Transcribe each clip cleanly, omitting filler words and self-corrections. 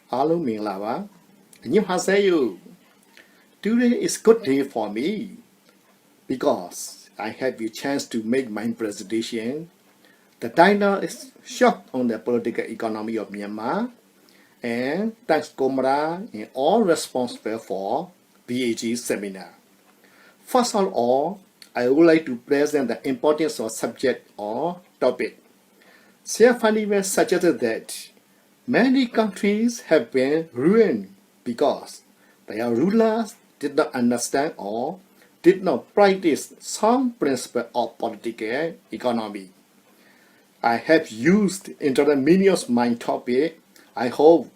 Hello, Minglava. 안녕하세요. Today is good day for me because I have the chance to make my presentation. The title is Shock on the Political Economy of Myanmar, and thanks Komra and all responsible for BAG seminar. First of all, I would like to present the importance of subject or topic. Sir Fanivel suggested that many countries have been ruined because their rulers did not understand or did not practice some principle of political economy. I have used intermediate mind topic. I hope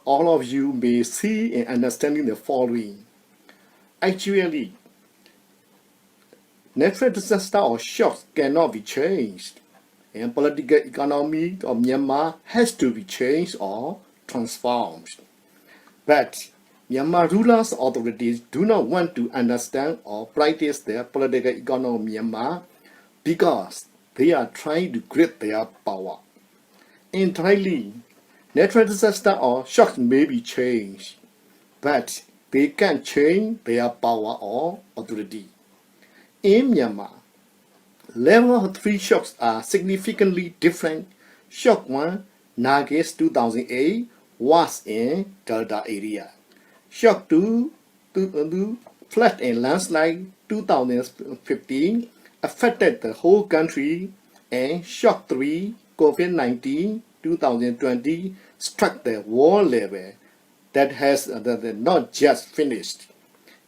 all of you may see and understanding the following. Actually, natural disaster or shocks cannot be changed, and political economy of Myanmar has to be changed or transformed. But Myanmar rulers authorities do not want to understand or practice their political economy of Myanmar because they are trying to grip their power. Entirely, natural disaster or shocks may be changed, but they can't change their power or authority. In Myanmar, level 3 shocks are significantly different. Shock 1, Nagis 2008, was in Delta area. Shock 2, flood and landslide 2015 affected the whole country, and shock 3, COVID-19 2020 struck the world level that has not just finished.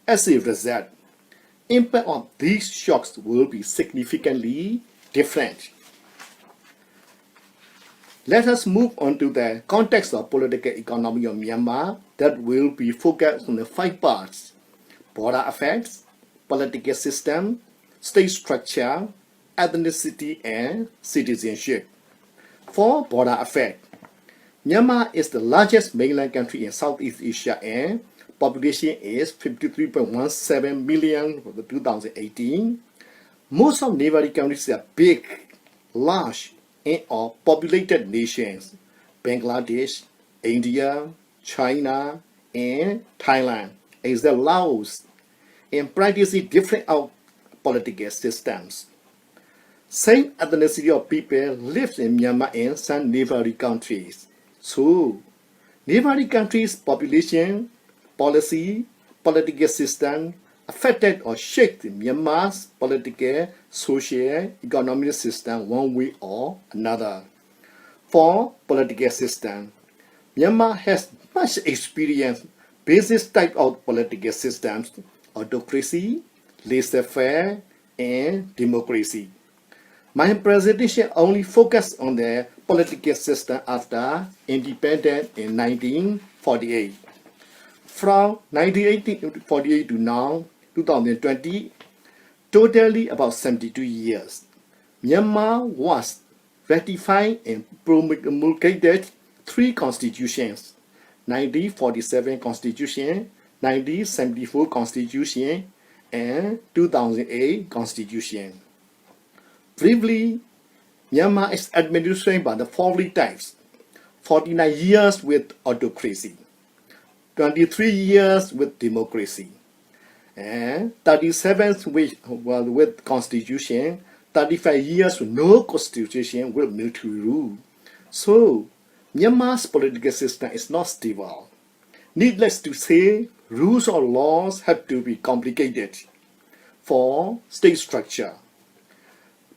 As a result, impact of these shocks will be significantly different. Let us move on to the context of political economy of Myanmar that will be focused on the 5 parts: border affairs, political system, state structure, ethnicity, and citizenship. For border affairs, Myanmar is the largest mainland country in Southeast Asia and population is 53.17 million for 2018. Most of neighboring countries are big, large, and or populated nations: Bangladesh, India, China, and Thailand, as well as Laos, and practicing different political systems. Same ethnicity of people lives in Myanmar and some neighboring countries. So, neighboring countries' population, policy, political system affected or shaped Myanmar's political, social, economic system one way or another. For political system, Myanmar has much experience basic type of political systems: autocracy, laissez-faire, and democracy. My presentation only focused on the political system after independence in 1948. From 1948 to now, 2020, totally about 72 years, Myanmar was ratified and promulgated 3 constitutions: 1947 Constitution, 1974 Constitution, and 2008 Constitution. Briefly, Myanmar is administered by the following types: 49 years with autocracy, 23 years with democracy, and 37 with constitution, 35 years with no constitution with military rule. So, Myanmar's political system is not stable. Needless to say, rules or laws have to be complicated. For state structure,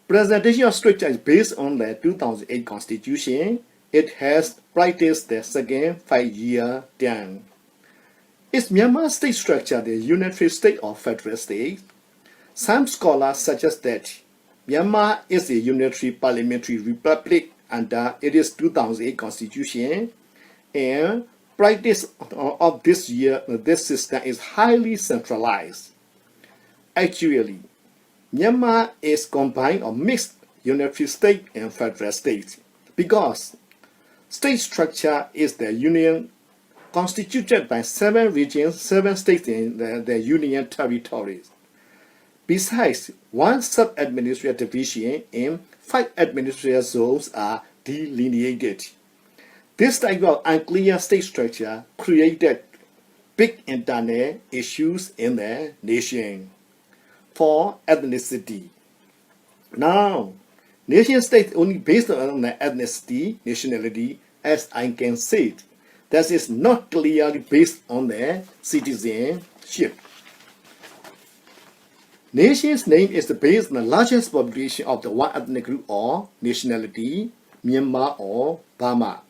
presidential structure is based on the 2008 Constitution. It has practiced the second 5-year term. Is Myanmar's state structure the unitary state or federal state? Some scholars suggest that Myanmar is a unitary parliamentary republic under its 2008 Constitution, and practice of this system is highly centralized. Actually, Myanmar is combined of mixed unitary state and federal state because state structure is the union constituted by 7 regions, 7 states in the union territories. Besides, 1 sub-administrative division and 5 administrative zones are delineated. This type of unclear state structure created big internal issues in the nation. For ethnicity. Now, nation state only based on the ethnicity, nationality, as I can say it, that is not clearly based on the citizenship. Nation's name is based on the largest population of the one ethnic group or nationality, Myanmar or Burma.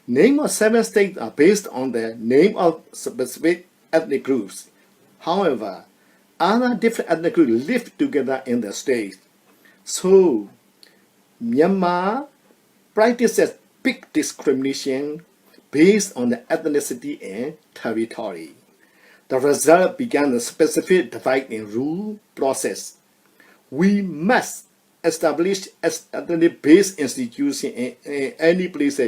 Name of 7 states are based on the name of specific ethnic groups. However, other different ethnic groups live together in the state. So, Myanmar practices big discrimination based on the ethnicity and territory. The result began a specific divide and rule process. We must establish ethnic-based institutions in any place,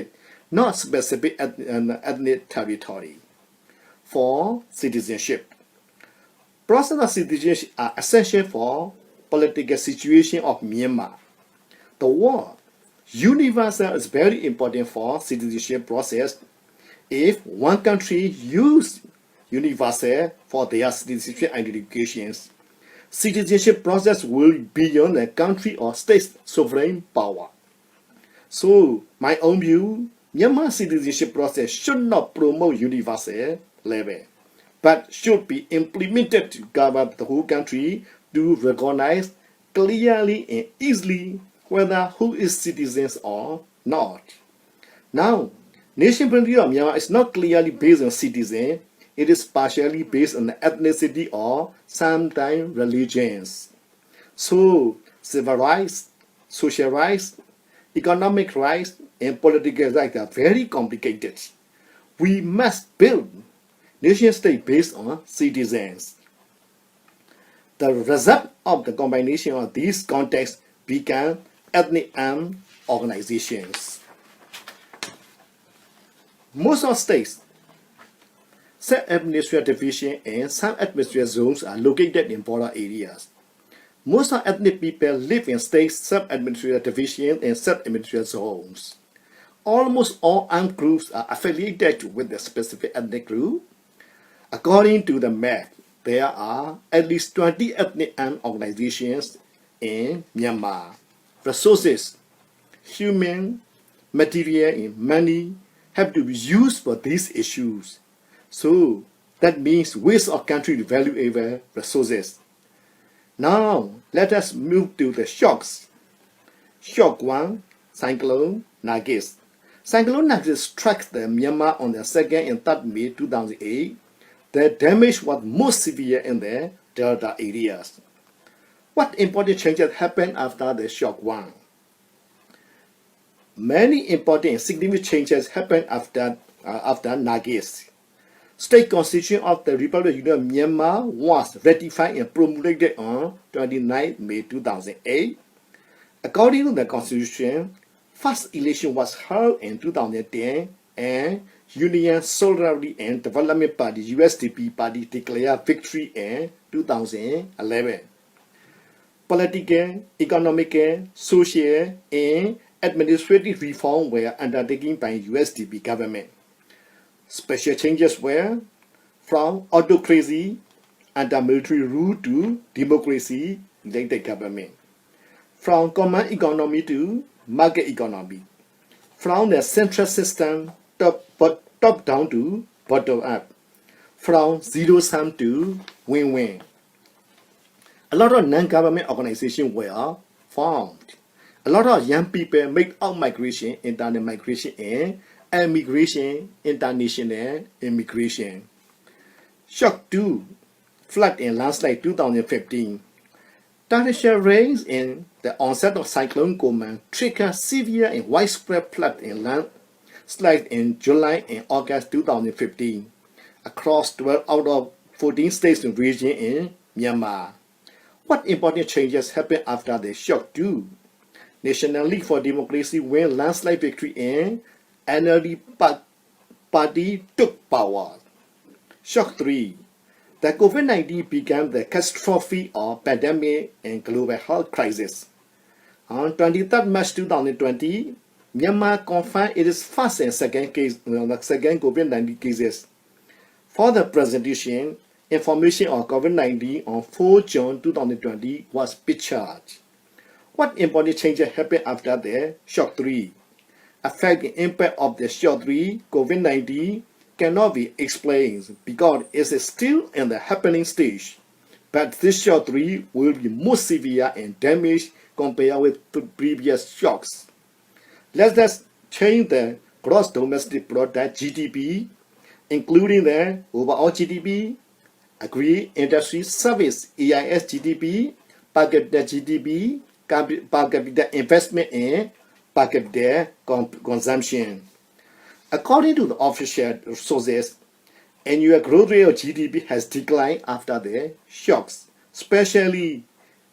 not specific ethnic territory. For citizenship. Process of citizenship are essential for political situation of Myanmar. The word universal is very important for citizenship process. If one country use universal for their citizenship identifications, citizenship process will be beyond the country or state's sovereign power. So, my own view, Myanmar citizenship process should not promote universal level, but should be implemented to cover the whole country to recognize clearly and easily whether who is citizens or not. Now, nation building of Myanmar is not clearly based on citizen, it is partially based on the ethnicity or sometimes religions. So, civil rights, social rights, economic rights, and political rights are very complicated. We must build nation state based on citizens. The result of the combination of these contexts became ethnic armed organizations. Most of states, sub-administrative division and some administrative zones are located in border areas. Most of ethnic people live in state sub-administrative division and sub-administrative zones. Almost all armed groups are affiliated with a specific ethnic group. According to the map, there are at least 20 ethnic armed organizations in Myanmar. Resources, human, material, and money have to be used for these issues. So that means waste of country valuable resources. Now let us move to the shocks. Shock 1, Cyclone Nargis. Cyclone Nargis struck the Myanmar on the 2nd and 3rd May 2008. The damage was most severe in the delta areas. What important changes happened after the shock 1? Many important and significant changes happened after Nargis. State Constitution of the Republic of Myanmar was ratified and promulgated on 29 May 2008. According to the Constitution, first election was held in 2010 and Union Solidarity and Development Party USDP party declared victory in 2011. Political, economic, social, and administrative reform were undertaken by USDP government. Special changes were from autocracy under military rule to democracy elected government, from common economy to market economy, from the central system top down to bottom up, from zero sum to win-win. A lot of non-government organizations were formed. A lot of young people made out migration, internal migration, and immigration, international immigration. Shock 2, flood and landslide 2015. Torrential rains and the onset of Cyclone Goman triggered severe and widespread flood and landslide in July and August 2015 across 12 out of 14 states and regions in Myanmar. What important changes happened after the shock 2? National League for Democracy won landslide victory and NLD party took power. Shock 3. The COVID-19 became the catastrophe of pandemic and global health crisis. On 23 March 2020, Myanmar confirmed its first and second case, the second COVID-19 cases. For the presentation, information on COVID-19 on 4 June 2020 was discharged. What important changes happened after the shock 3? Affecting impact of the shock 3 COVID-19 cannot be explained because it is still in the happening stage. But this shock 3 will be more severe and damaged compared with the previous shocks. Let's change the gross domestic product GDP, including the overall GDP, agri industry service EIS GDP, per capita GDP, per capita investment and per capita consumption. According to the official sources, annual growth rate of GDP has declined after the shocks, especially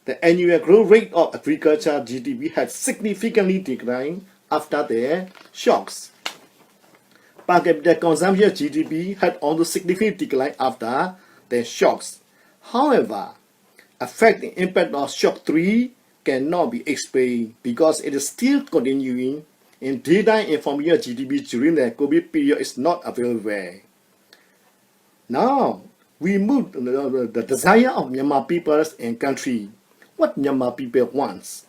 the annual growth rate of agriculture GDP has significantly declined after the shocks. Per capita consumption GDP had also significantly declined after the shocks. However, affecting impact of shock 3 cannot be explained because it is still continuing and data information GDP during the COVID period is not available. Now, we move to the desire of Myanmar peoples and country. What Myanmar people wants.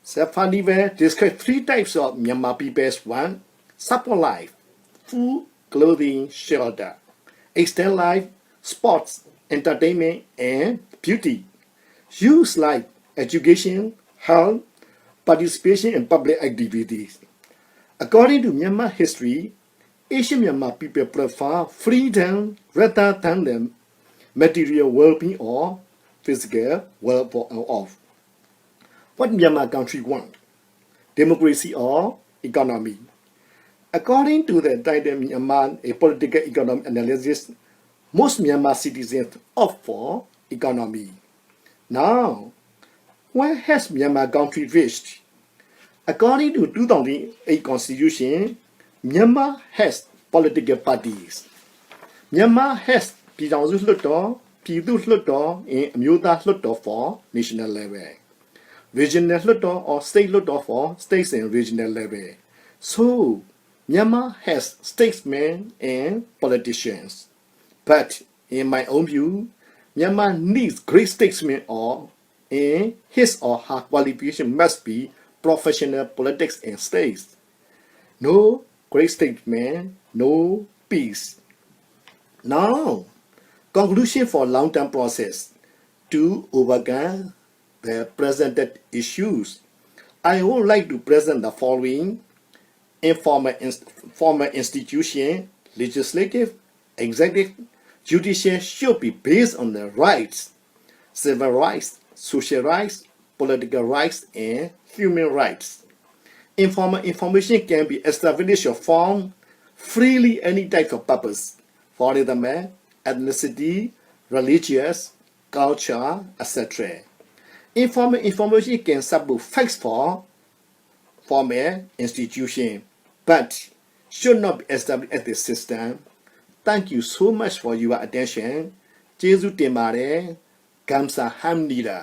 Safaniwe describes 3 types of Myanmar people's want: support life, food, clothing, shelter; extend life, sports, entertainment, and beauty; use like education, health, participation in public activities. According to Myanmar history, Asian Myanmar people prefer freedom rather than the material well-being or physical well-being. What Myanmar country want? Democracy or economy? According to the title Myanmar, a political economic analysis, most Myanmar citizens opt for economy. Now, where has Myanmar country reached? According to 2008 Constitution, Myanmar has political parties. Myanmar has ပြည်ထောင်စုလွှတ်တော် ပြည်သူ့လွှတ်တော် and အမျိုးသားလွှတ်တော် for national level, regional လွှတ်တော် or state လွှတ်တော် for states and regional level. So, Myanmar has statesmen and politicians. But in my own view, Myanmar needs great statesmen and his or her qualification must be professional politics and states. No great statesman, no peace. Now, conclusion for long-term process. To overcome the presented issues, I would like to present the following formal institution: legislative, executive, judicial should be based on the rights, civil rights, social rights, political rights, and human rights. Informal information can be established or formed freely any type of purpose. For example, ethnicity, religious, culture, etc. Informal information can support facts for formal institution, but should not be established as the system. Thank you so much for your attention.ကျေးဇူးတင်ပါတယ်. Kamsahamnida.